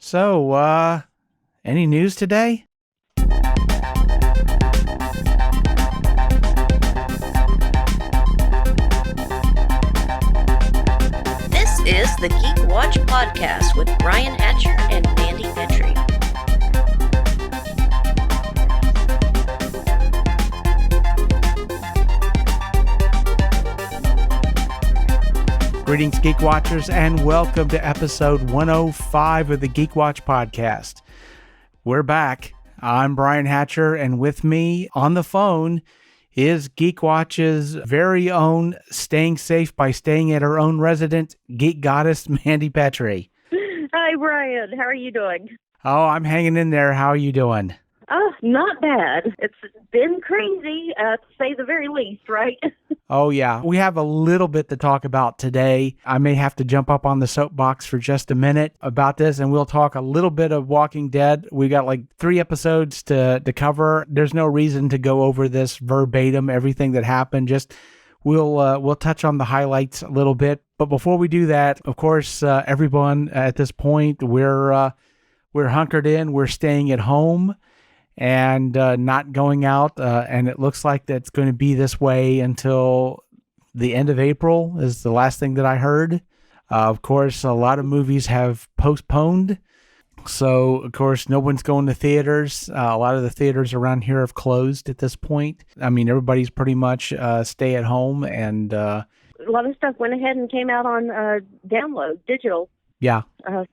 So, any news today? This is the Geek Watch Podcast with Brian Hatcher and Mandy Petrie. Greetings, Geek Watchers, and welcome to episode 105 of the Geek Watch Podcast. We're back. I'm Brian Hatcher, and with me on the phone is Geek Watch's very own staying safe by staying at her own resident geek goddess, Mandy Petrie. Hi, Brian. How are you doing? Oh, I'm hanging in there. How are you doing? Oh, not bad. It's been crazy, to say the very least, right? Oh, yeah. We have a little bit to talk about today. I may have to jump up on the soapbox for just a minute about this, and we'll talk a little bit of Walking Dead. We got like 3 episodes to cover. There's no reason to go over this verbatim, everything that happened. Just we'll touch on the highlights a little bit. But before we do that, of course, everyone at this point, we're hunkered in. We're staying at home and not going out, and it looks like that's going to be this way until the end of April is the last thing that I heard. Of course, a lot of movies have postponed, so of course no one's going to theaters. A lot of the theaters around here have closed at this point. I mean, everybody's pretty much stay at home, and a lot of stuff went ahead and came out on download, digital. Yeah. So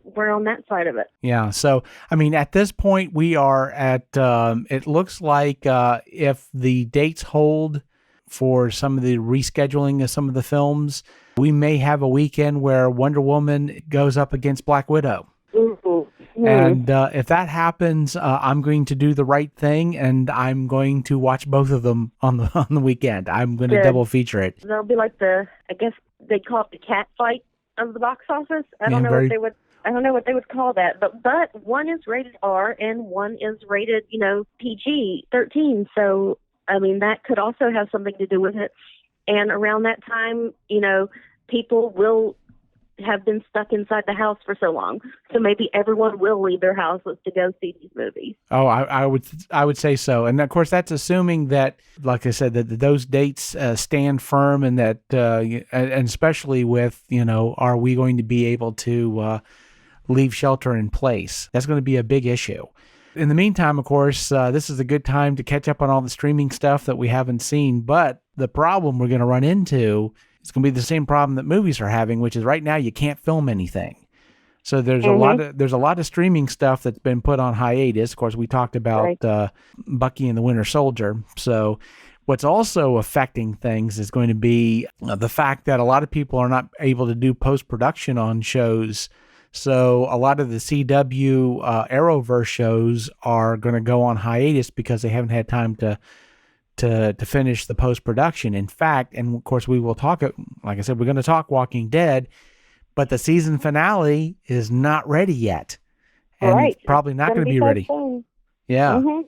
we're on that side of it. Yeah. So, I mean, at this point, we are at, it looks like if the dates hold for some of the rescheduling of some of the films, we may have a weekend where Wonder Woman goes up against Black Widow. Mm-hmm. And if that happens, I'm going to do the right thing, and I'm going to watch both of them on the weekend. I'm going to double feature it. They'll be like I guess they call it the cat fight of the box office. I don't know what they would call that, but one is rated R and one is rated, PG-13. So, I mean, that could also have something to do with it. And around that time, people will have been stuck inside the house for so long. So maybe everyone will leave their houses to go see these movies. Oh, I would say so. And of course, that's assuming that, like I said, that those dates stand firm, and that, and especially with, are we going to be able to leave shelter in place? That's going to be a big issue. In the meantime, of course, this is a good time to catch up on all the streaming stuff that we haven't seen. But the problem we're going to run into, it's going to be the same problem that movies are having, which is right now you can't film anything. So there's a lot of streaming stuff that's been put on hiatus. Of course, we talked about Bucky and the Winter Soldier. So what's also affecting things is going to be the fact that a lot of people are not able to do post-production on shows. So a lot of the CW Arrowverse shows are going to go on hiatus because they haven't had time to finish the post-production. In fact, and of course we will talk, like I said, we're going to talk Walking Dead, but the season finale is not ready yet. And it's probably not going to be ready. Soon. Yeah. Mm-hmm.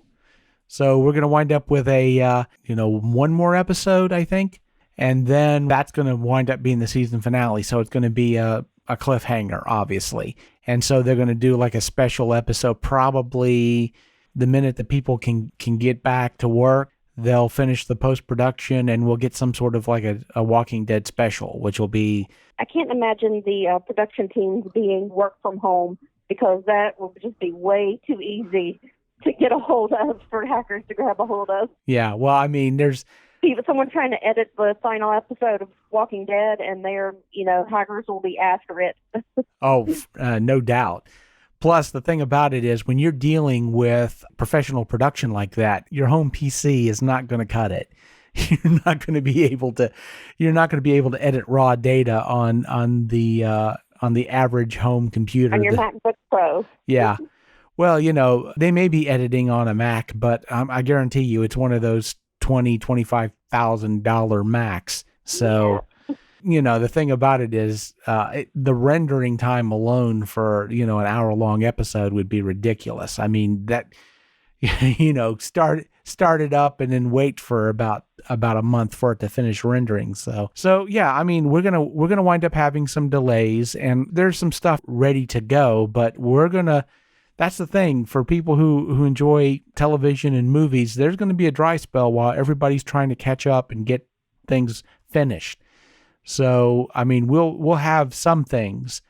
So we're going to wind up with a, one more episode, I think. And then that's going to wind up being the season finale. So it's going to be a cliffhanger, obviously. And so they're going to do like a special episode, probably the minute that people can get back to work. They'll finish the post-production, and we'll get some sort of like a Walking Dead special, which will be... I can't imagine the production teams being work from home, because that will just be way too easy to get a hold of for hackers to grab a hold of. Yeah, well, I mean, there's... Even someone trying to edit the final episode of Walking Dead, and their, hackers will be after it. No doubt. Plus, the thing about it is when you're dealing with professional production like that, your home PC is not going to cut it. You're not going to be able to edit raw data on the average home computer. On your MacBook Pro. Yeah. Well, they may be editing on a Mac, but I guarantee you it's one of those $20,000-$25,000 Macs. So... the thing about it is the rendering time alone for, an hour-long episode would be ridiculous. I mean, that, start it up and then wait for about a month for it to finish rendering. So yeah, I mean, we're gonna wind up having some delays, and there's some stuff ready to go, but that's the thing for people who enjoy television and movies. There's going to be a dry spell while everybody's trying to catch up and get things finished. So, I mean, we'll have some things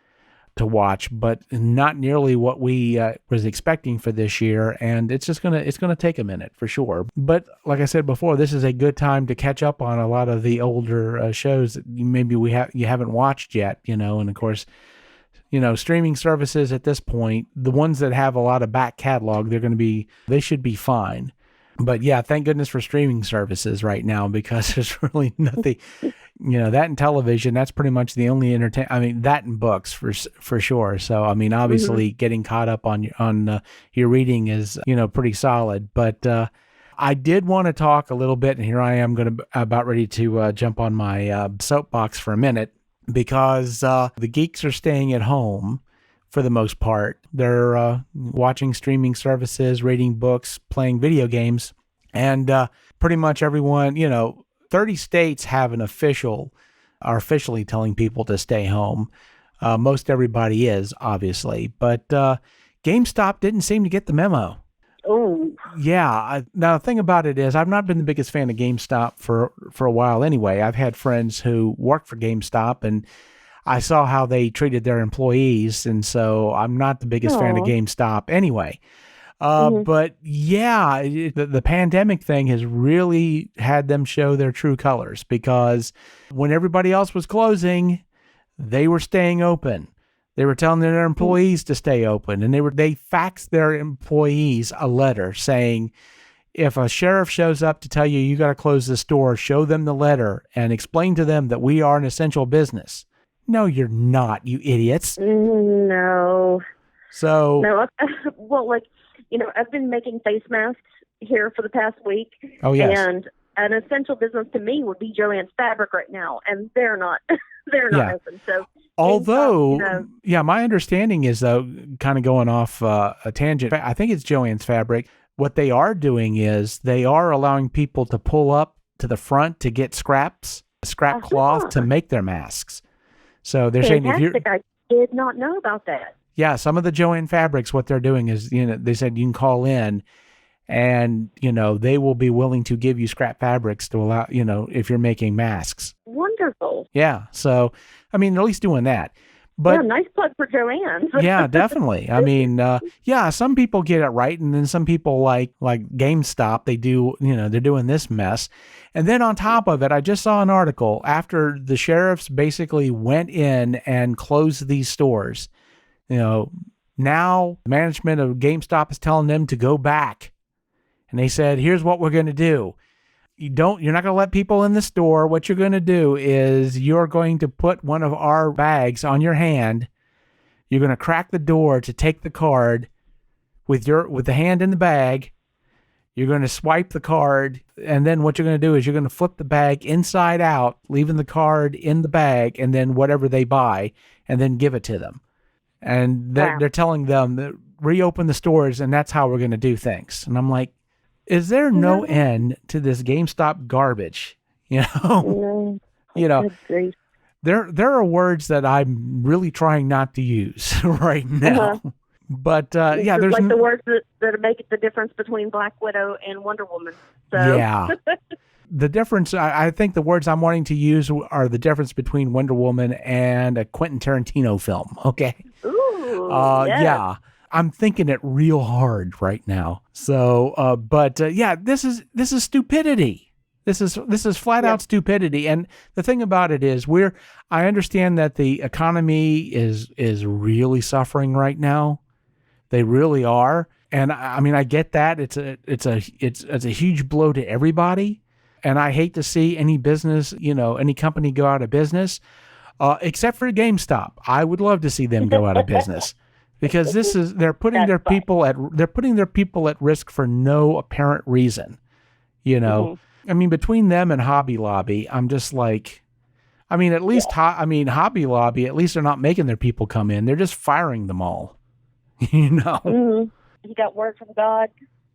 to watch, but not nearly what we was expecting for this year. And it's gonna take a minute for sure. But like I said before, this is a good time to catch up on a lot of the older shows that maybe you haven't watched yet. And of course, streaming services at this point, the ones that have a lot of back catalog, they should be fine. But yeah, thank goodness for streaming services right now, because there's really nothing, that and television, that's pretty much the only I mean, that and books for sure. So, I mean, obviously getting caught up on your reading is, pretty solid. But I did want to talk a little bit, and here I am about ready to jump on my soapbox for a minute, because the geeks are staying at home for the most part. They're watching streaming services, reading books, playing video games, and pretty much everyone, 30 states are officially telling people to stay home. Most everybody is, obviously, but GameStop didn't seem to get the memo. Oh. Yeah. Now, the thing about it is, I've not been the biggest fan of GameStop for a while anyway. I've had friends who work for GameStop, and I saw how they treated their employees, and so I'm not the biggest fan of GameStop anyway. But yeah, the pandemic thing has really had them show their true colors, because when everybody else was closing, they were staying open. They were telling their employees to stay open, and they faxed their employees a letter saying, if a sheriff shows up to tell you got to close the store, show them the letter and explain to them that we are an essential business. No, you're not, you idiots. No. So. No, well, I've been making face masks here for the past week. Oh, yes. And an essential business to me would be Joann's Fabric right now, and they're not. They're not open. So. Although, my understanding is, though, kind of going off a tangent, I think it's Joann's Fabric. What they are doing is they are allowing people to pull up to the front to get scrap cloth to make their masks. So they're saying if you're... I did not know about that. Yeah, some of the Joann Fabrics, what they're doing is, they said you can call in and, they will be willing to give you scrap fabrics to allow, if you're making masks. Wonderful. Yeah. So, I mean, at least doing that. But nice plug for Joann. Yeah, definitely. I mean, some people get it right, and then some people like GameStop, they do, they're doing this mess. And then on top of it, I just saw an article after the sheriffs basically went in and closed these stores. Now management of GameStop is telling them to go back. And they said, here's what we're going to do. You're not going to let people in the store. What you're going to do is you're going to put one of our bags on your hand. You're going to crack the door to take the card with the hand in the bag. You're going to swipe the card, and then what you're going to do is you're going to flip the bag inside out, leaving the card in the bag, and then whatever they buy, and then give it to them. And they're telling them that reopen the stores, and that's how we're going to do things. And I'm like, is there no end to this GameStop garbage? No. There are words that I'm really trying not to use right now. But there's like the words that make the difference between Black Widow and Wonder Woman. So. Yeah. The difference, I think the words I'm wanting to use are the difference between Wonder Woman and a Quentin Tarantino film. Okay. Ooh. Yes. Yeah. I'm thinking it real hard right now. So, this is stupidity. This is flat out stupidity. And the thing about it is, I understand that the economy is really suffering right now. They really are. And I mean, I get that it's a huge blow to everybody. And I hate to see any business, any company go out of business, except for GameStop. I would love to see them go out of business. Because they're putting their people at risk for no apparent reason, Mm-hmm. I mean, between them and Hobby Lobby, I'm just like, I mean, at least Hobby Lobby, at least they're not making their people come in; they're just firing them all, Mm-hmm. You got word from God.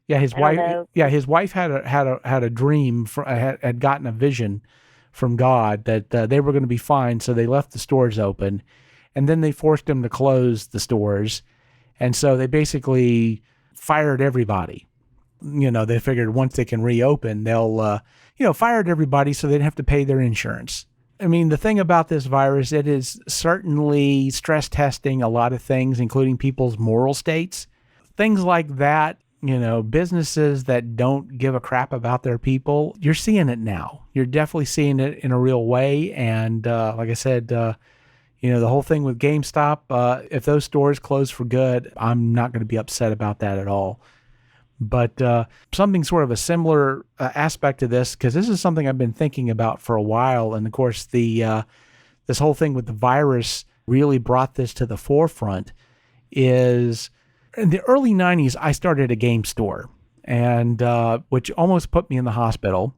Yeah, his I wife. don't know. Yeah, his wife had a dream, had gotten a vision from God that they were going to be fine, so they left the stores open, and then they forced him to close the stores, and so they basically fired everybody. They figured once they can reopen, they'll fired everybody so they'd have to pay their insurance. I mean, the thing about this virus, it is certainly stress testing a lot of things, including people's moral states. Things like that, businesses that don't give a crap about their people, you're seeing it now. You're definitely seeing it in a real way. And like I said, the whole thing with GameStop, if those stores close for good, I'm not going to be upset about that at all. But something sort of a similar aspect to this, because this is something I've been thinking about for a while. And of course, this whole thing with the virus really brought this to the forefront, is in the early 90s, I started a game store, and which almost put me in the hospital.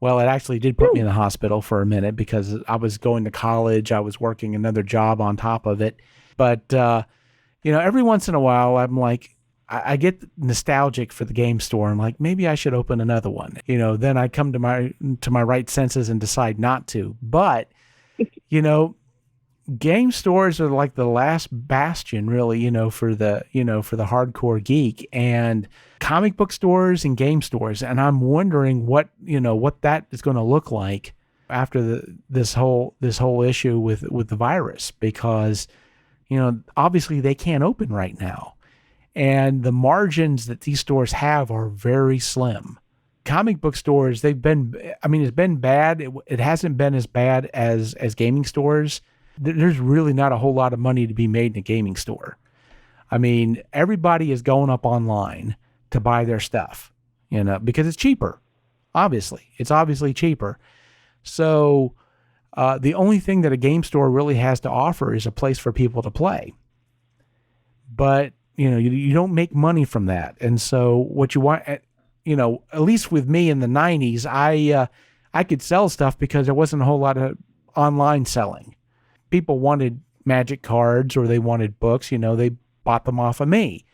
Well, it actually did put me in the hospital for a minute because I was going to college. I was working another job on top of it. But, every once in a while, I'm like, I get nostalgic for the game store. I'm like, maybe I should open another one. Then I come to my right senses and decide not to. But, game stores are like the last bastion, really, for the hardcore geek, and comic book stores and game stores. And I'm wondering what that is going to look like after this whole issue with the virus, because, obviously they can't open right now. And the margins that these stores have are very slim. Comic book stores, it's been bad. It hasn't been as bad as gaming stores. There's really not a whole lot of money to be made in a gaming store. I mean, everybody is going up online to buy their stuff, because it's cheaper. Obviously, it's obviously cheaper. So the only thing that a game store really has to offer is a place for people to play. But you don't make money from that. And so what you want, at least with me in the 90s, I could sell stuff because there wasn't a whole lot of online selling. People wanted magic cards or they wanted books, they bought them off of me.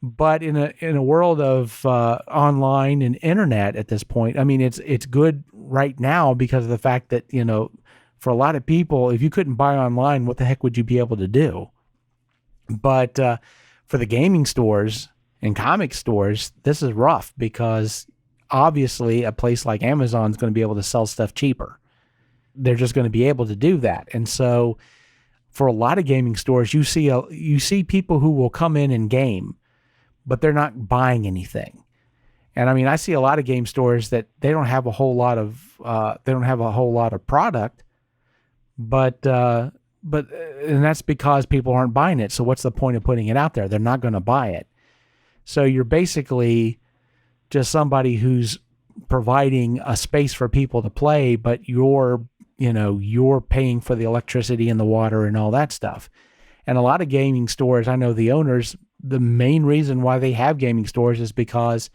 But in a world of online and internet at this point, I mean, it's good right now because of the fact that, for a lot of people, if you couldn't buy online, what the heck would you be able to do? But for the gaming stores and comic stores, this is rough because obviously a place like Amazon is going to be able to sell stuff cheaper. They're just going to be able to do that. And so for a lot of gaming stores, you see people who will come in and game, but they're not buying anything. And I mean, I see a lot of game stores that they don't have a whole lot of product, but and that's because people aren't buying it. So what's the point of putting it out there? They're not going to buy it. So you're basically just somebody who's providing a space for people to play, but you're paying for the electricity and the water and all that stuff. And a lot of gaming stores, I know the owners, the main reason why they have gaming stores is because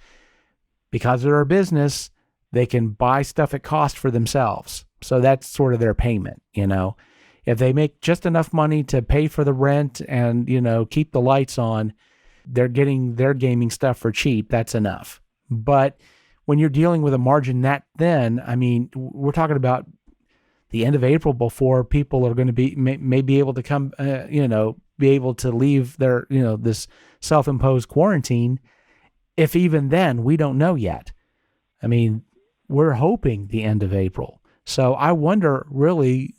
they're a business, they can buy stuff at cost for themselves. So that's sort of their payment, If they make just enough money to pay for the rent and, keep the lights on, they're getting their gaming stuff for cheap. That's enough. But when you're dealing with a margin that thin, I mean, we're talking about the end of April before people are going to may be able to come, be able to leave their, this self-imposed quarantine. If even then, we don't know yet. I mean, we're hoping the end of April. So I wonder really,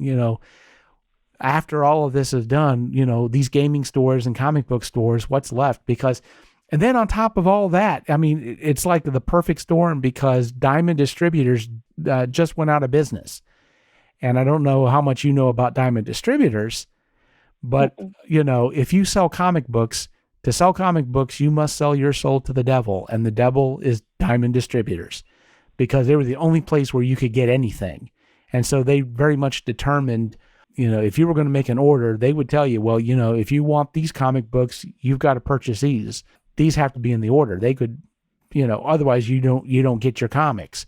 after all of this is done, these gaming stores and comic book stores, what's left? And then on top of all that, I mean, it's like the perfect storm because Diamond Distributors just went out of business. And I don't know how much you know about Diamond Distributors, but, if you sell comic books, to sell comic books, you must sell your soul to the devil. And the devil is Diamond Distributors because they were the only place where you could get anything. And so they very much determined, if you were going to make an order, they would tell you, well, if you want these comic books, you've got to purchase these. These have to be in the order. They could, otherwise you don't get your comics.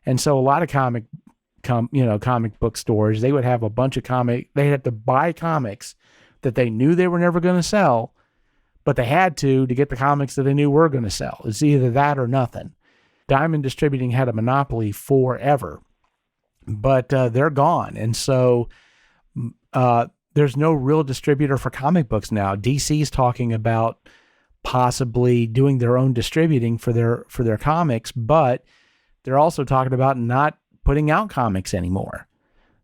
And so a lot of comic book stores, they would have a bunch of they had to buy comics that they knew they were never going to sell, but they had to get the comics that they knew were going to sell. It's either that or nothing. Diamond Distributing had a monopoly forever, but they're gone. And so there's no real distributor for comic books now. DC's talking about possibly doing their own distributing for their comics, but they're also talking about not putting out comics anymore.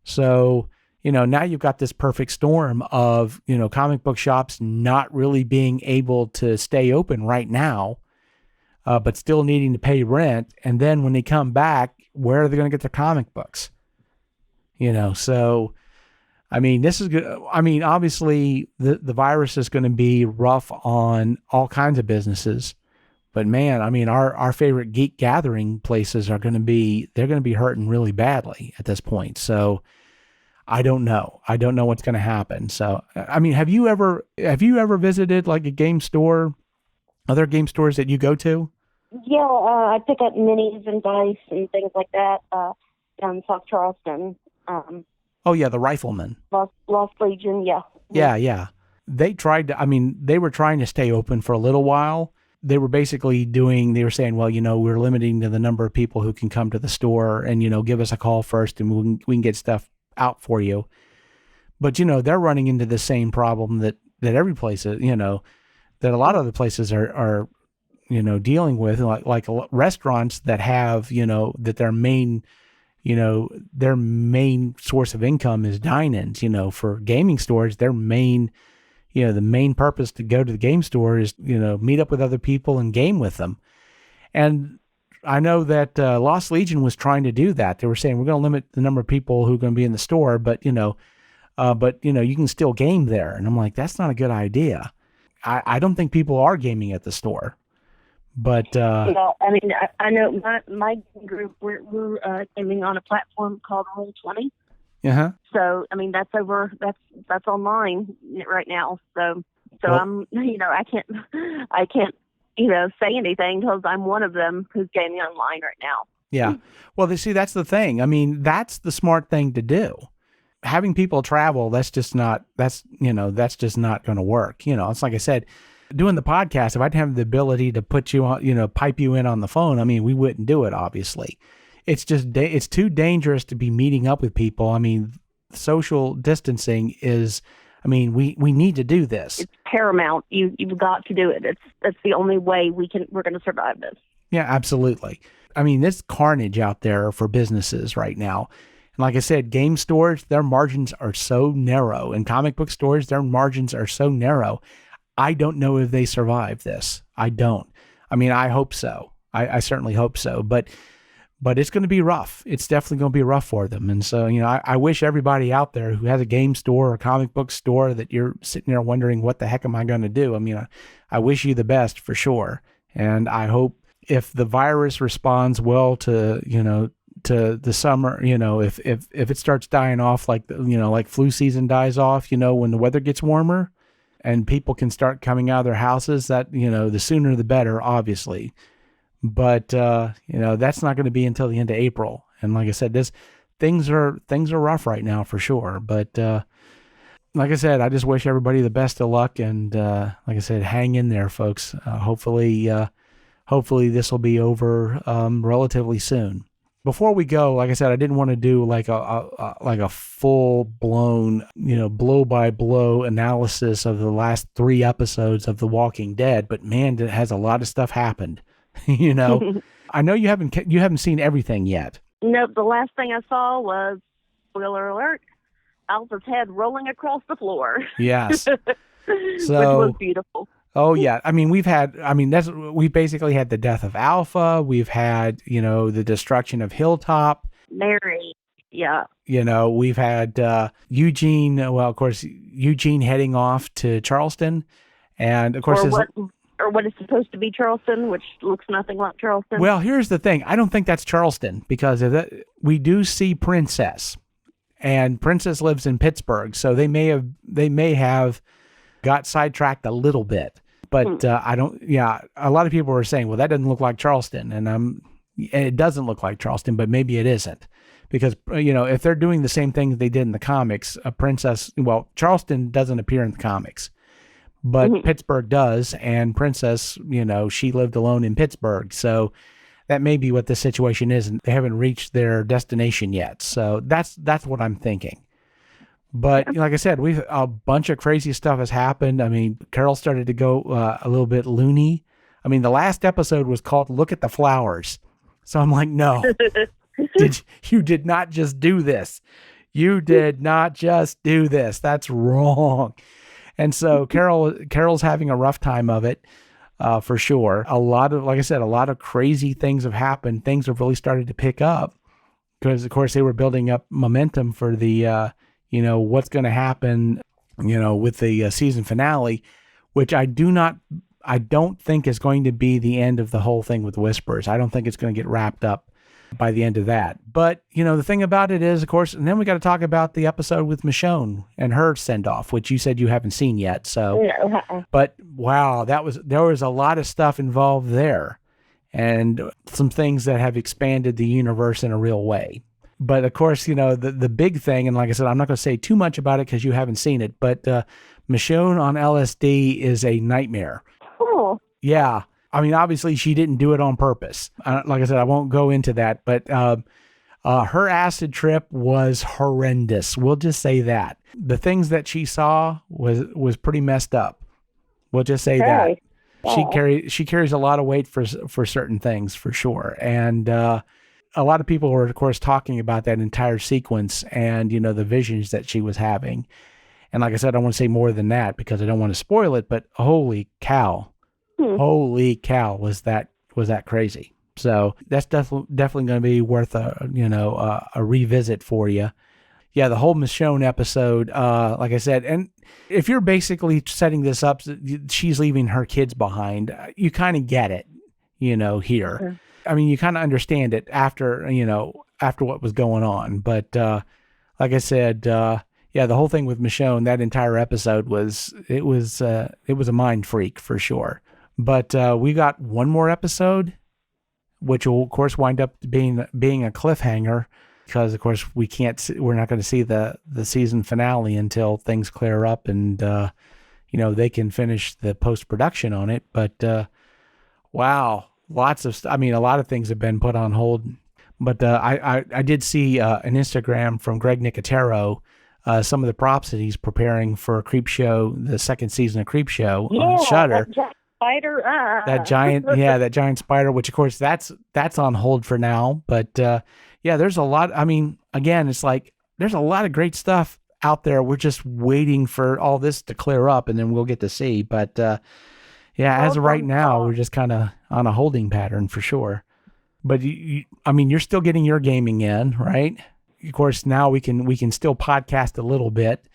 So, now you've got this perfect storm of, comic book shops not really being able to stay open right now, but still needing to pay rent. And then when they come back, where are they going to get their comic books? So, I mean, this is good. I mean, obviously the virus is going to be rough on all kinds of businesses, but man, I mean, our favorite geek gathering places they're going to be hurting really badly at this point. So I don't know what's going to happen. So, I mean, have you ever visited like a game store, other game stores that you go to? Yeah, I pick up minis and dice and things like that down in South Charleston. Oh yeah, the Rifleman. Lost Legion, yeah. Yeah. They were trying to stay open for a little while. They were saying, well, we're limiting to the number of people who can come to the store and, give us a call first and we can get stuff out for you. But, they're running into the same problem that every place, that a lot of the places are dealing with, like restaurants that have, that their main source of income is dine-ins. For gaming stores, their main, the main purpose to go to the game store is, meet up with other people and game with them. And I know that Lost Legion was trying to do that. They were saying, we're going to limit the number of people who are going to be in the store, but, you can still game there. And I'm like, that's not a good idea. I don't think people are gaming at the store. But I mean, I know my group we're gaming on a platform called Roll20. Uh-huh. So I mean that's online right now. So well, I'm I can't say anything because I'm one of them who's gaming online right now. Yeah. Well, that's the thing. I mean, that's the smart thing to do. Having people travel, that's just not going to work. It's like I said. Doing the podcast, if I'd have the ability to put you on, pipe you in on the phone, I mean, we wouldn't do it, obviously. It's just, it's too dangerous to be meeting up with people. I mean, social distancing is, we need to do this. It's paramount. You've got to do it. That's the only way we're going to survive this. Yeah, absolutely. I mean, there's carnage out there for businesses right now. And like I said, game stores, their margins are so narrow, and comic book stores, their margins are so narrow. I don't know if they survive this. I don't. I mean, I hope so. I certainly hope so. But it's going to be rough. It's definitely going to be rough for them. And so, I wish everybody out there who has a game store or comic book store that you're sitting there wondering, what the heck am I going to do? I mean, I wish you the best for sure. And I hope if the virus responds well to the summer, if it starts dying off like flu season dies off, when the weather gets warmer, and people can start coming out of their houses, that, the sooner the better, obviously. But, that's not going to be until the end of April. And like I said, things are rough right now for sure. But, like I said, I just wish everybody the best of luck. And, like I said, hang in there, folks. Hopefully this will be over, relatively soon. Before we go, like I said, I didn't want to do like a full blown, blow by blow analysis of the last 3 episodes of The Walking Dead, but man, it has a lot of stuff happened. I know you haven't seen everything yet. Nope. The last thing I saw was, spoiler alert, Alpha's head rolling across the floor. Yes. Which was beautiful. Oh yeah. I mean, we've basically had the death of Alpha. We've had, the destruction of Hilltop. Mary. Yeah. We've had Eugene. Well, of course, Eugene heading off to Charleston. And of course, or what is supposed to be Charleston, which looks nothing like Charleston. Well, here's the thing. I don't think that's Charleston because we do see Princess, and Princess lives in Pittsburgh. So they may have got sidetracked a little bit. But I don't, a lot of people were saying, well, that doesn't look like Charleston. And it doesn't look like Charleston, but maybe it isn't. Because, if they're doing the same thing they did in the comics, Charleston doesn't appear in the comics. but Pittsburgh does, and Princess, she lived alone in Pittsburgh. So that may be what the situation is, and they haven't reached their destination yet. So that's what I'm thinking. But like I said, a bunch of crazy stuff has happened. I mean, Carol started to go a little bit loony. I mean, the last episode was called "Look at the Flowers," so I'm like, no, you did not just do this. You did not just do this. That's wrong. And so Carol's having a rough time of it, for sure. Like I said, a lot of crazy things have happened. Things have really started to pick up because, of course, they were building up momentum for the, what's going to happen, with the season finale, which I don't think is going to be the end of the whole thing with Whispers. I don't think it's going to get wrapped up by the end of that. But, the thing about it is, of course, and then we got to talk about the episode with Michonne and her send-off, which you said you haven't seen yet. So, but wow, there was a lot of stuff involved there and some things that have expanded the universe in a real way. But of course, the big thing, and like I said, I'm not going to say too much about it because you haven't seen it, but Michonne on LSD is a nightmare. Oh. Yeah. I mean, obviously, she didn't do it on purpose. Like I said, I won't go into that, but her acid trip was horrendous. We'll just say that. The things that she saw was pretty messed up. We'll just say that. She carries a lot of weight for certain things, for sure. And a lot of people were, of course, talking about that entire sequence and, the visions that she was having. And like I said, I don't want to say more than that because I don't want to spoil it, but holy cow. Holy cow, was that crazy. So that's definitely going to be worth a revisit for you. Yeah, the whole Michonne episode, like I said, and if you're basically setting this up, she's leaving her kids behind, you kind of get it, here. Mm-hmm. I mean, you kind of understand it after what was going on. But like I said, yeah, the whole thing with Michonne, that entire episode was a mind freak for sure. But we got one more episode, which will, of course, wind up being a cliffhanger because, of course, we're not going to see the season finale until things clear up and, they can finish the post-production on it. But, wow, a lot of things have been put on hold. But I did see an Instagram from Greg Nicotero, some of the props that he's preparing for Creepshow, the second season of Creepshow on Shudder. Spider, that giant spider, which of course that's on hold for now. But there's a lot. I mean, again, it's like there's a lot of great stuff out there. We're just waiting for all this to clear up, and then we'll get to see. But as of right now, we're just kind of on a holding pattern for sure. But you're still getting your gaming in, right? Of course, now we can still podcast a little bit.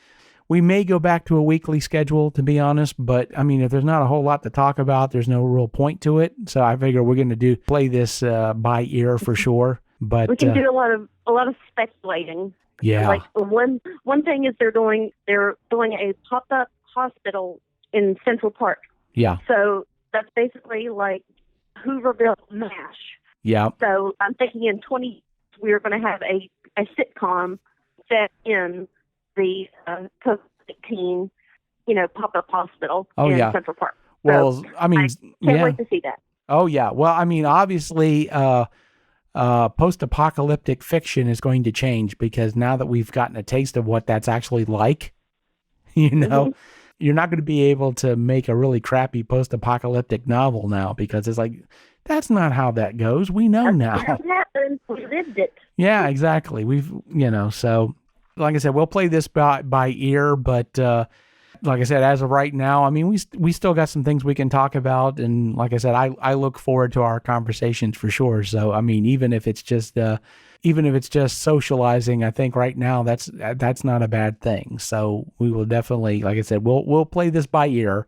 We may go back to a weekly schedule, to be honest, but I mean, if there's not a whole lot to talk about, there's no real point to it. So I figure we're going to play this by ear for sure. But we can do a lot of speculating. Yeah. Like one thing is they're doing a pop-up hospital in Central Park. Yeah. So that's basically like Hooverville MASH. Yeah. So I'm thinking in 20 we're going to have a sitcom set in the COVID-19, pop-up hospital in Central Park. Well, so I mean, I can't wait to see that. Oh, yeah. Well, I mean, obviously, post-apocalyptic fiction is going to change because now that we've gotten a taste of what that's actually like, you're not going to be able to make a really crappy post-apocalyptic novel now because it's like, that's not how that goes. We know now. That happened. We lived it. Yeah, exactly. We've, so... Like I said, we'll play this by ear, but like I said, as of right now, I mean, we still got some things we can talk about, and like I said, I look forward to our conversations for sure. So I mean, even if it's just socializing, I think right now that's not a bad thing. So we will definitely, like I said, we'll play this by ear,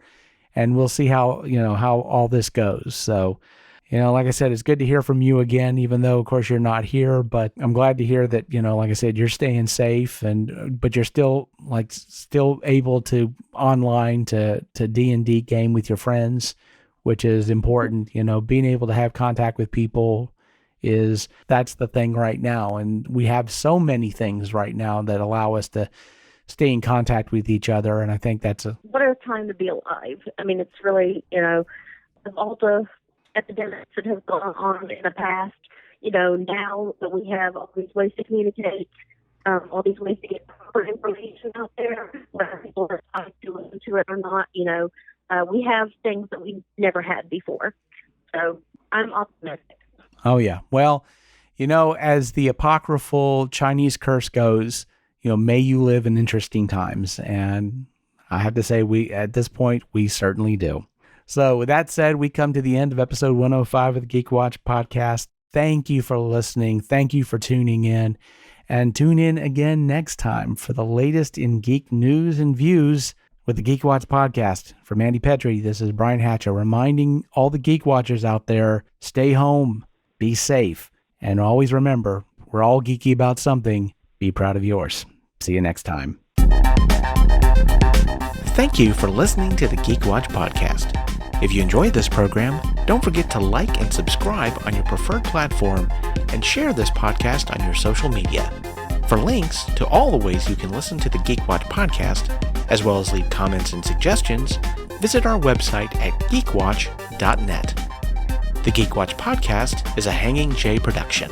and we'll see how all this goes. So. Like I said, it's good to hear from you again, even though, of course, you're not here. But I'm glad to hear that, like I said, you're staying safe, but you're still able to online to D&D game with your friends, which is important. Being able to have contact with people that's the thing right now. And we have so many things right now that allow us to stay in contact with each other. And I think that's what a time to be alive. I mean, it's really, of all the epidemics that have gone on in the past, now that we have all these ways to communicate, all these ways to get proper information out there, whether people are trying to listen to it or not, we have things that we never had before. So I'm optimistic. Oh, yeah. Well, as the apocryphal Chinese curse goes, may you live in interesting times. And I have to say, at this point, we certainly do. So with that said, we come to the end of episode 105 of the Geek Watch podcast. Thank you for listening. Thank you for tuning in. And tune in again next time for the latest in geek news and views with the Geek Watch podcast. For Mandy Petrie, this is Brian Hatcher reminding all the Geek Watchers out there, stay home, be safe, and always remember, we're all geeky about something. Be proud of yours. See you next time. Thank you for listening to the Geek Watch podcast. If you enjoyed this program, don't forget to like and subscribe on your preferred platform and share this podcast on your social media. For links to all the ways you can listen to the Geek Watch podcast, as well as leave comments and suggestions, visit our website at geekwatch.net. The Geek Watch podcast is a Hanging J production.